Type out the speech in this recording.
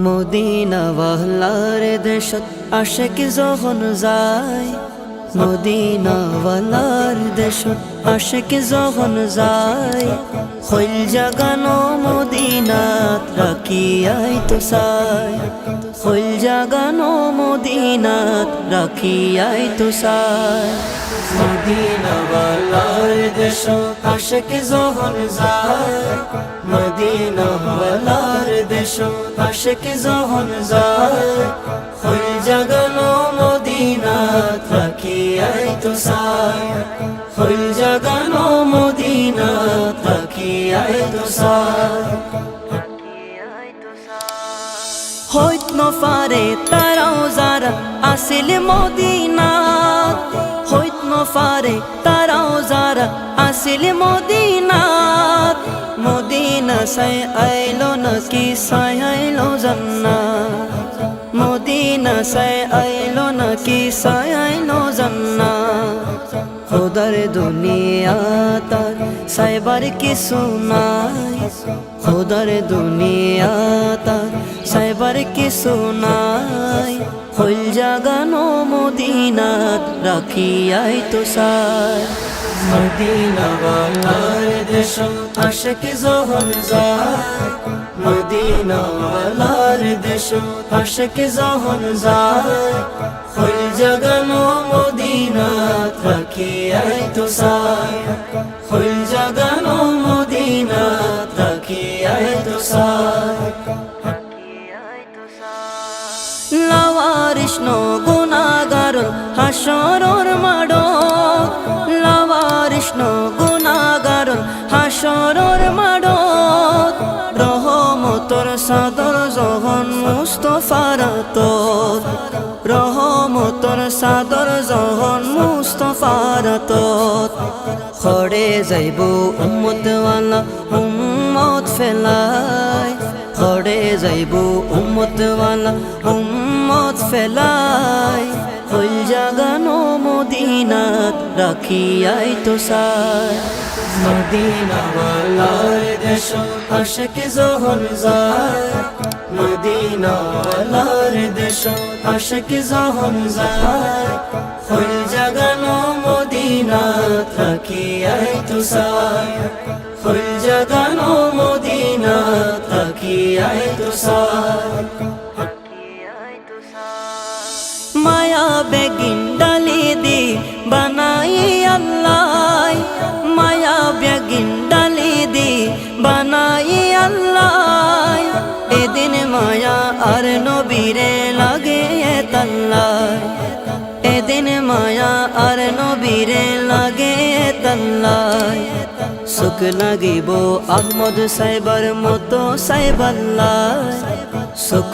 Medina ওয়ালার দেশত আশিক যখন যায়, মদিনা ওয়ালার দেশত আশিক যখন যায়, হইল জাগানো মদিনাত রাখিয়াই তো চাই, হইল জাগানো মদিনাত রাখিয়াই তো চাই। মদিনা ওয়ালার দেশত আশিক যখন যায়, মদিনা ওয়ালার দেশত আশিক যখন যায়, হইল জাগানো মদিনাত রাখিয়াই তো চাই, হইল জাগানো মদিনাত রাখিয়াই তো চাই। হইত নফারে তারাও যারা আসিল মদিনাত, হইত নফারে তারাও যারা আসিল মদিনাত, মদিনা সাই আইলো নাকি সাই আইলো জান্নাত, মদিনা সাই আইলো নাকি সাই আইলো জান্নাত। খোদার দুনিয়া তার সাইবার কিছু নাই, খোদার দুনিয়া তার সাইবার কিছু নাই, হইল জাগানো মদিনাত রাখিয়াই তো চাই। মদিনা ওয়ালার দেশত আশিক যখন যায়, মদিনা ওয়ালার দেশত আশিক যখন যায়, হইল জাগানো মদিনাত রাখিয়াই তো চাই, হইল জাগানো মদিনাত রাখিয়াই তো চাই। লাওয়ারিস নো গুনাহগার হাসরর মাডো, লাওয়ারিস নো গুনাহগার হাসরর মাডো, রহমতর সাদর যখন মুস্তাফার তোর, রহমতর সাদর যখন মুস্তাফার তোর, খড়ে যাইব উম্মতওয়ালা উম্মত ফেলাই, খড়ে যাইব উম্মতওয়ালা উম্মত ফেলাই, হইল জাগানো মদিনাত রাখিয়াই তো চাই। মদিনা ওয়ালার দেশত আশিক যখন যায়, মদিনা ওয়ালার দেশত আশিক যখন যায়, হইল জাগানো মদিনাত রাখিয়াই তো চাই, হইল জাগানো মদিনাত রাখিয়াই তো চাই। মায়া বেগিন ডালি দি বানাই আল্লাহ, মায়া বেগিন ডালি দি বানাই আল্লাহ, এদিন মায়া আর নবীরে লাগে তাল্লাই, এদিন মায়া আর নবীরে লাগে তাল্লাই, সুখ লাগিব আহমদ সাইবার মতো সাইবাল্লাই, সুখ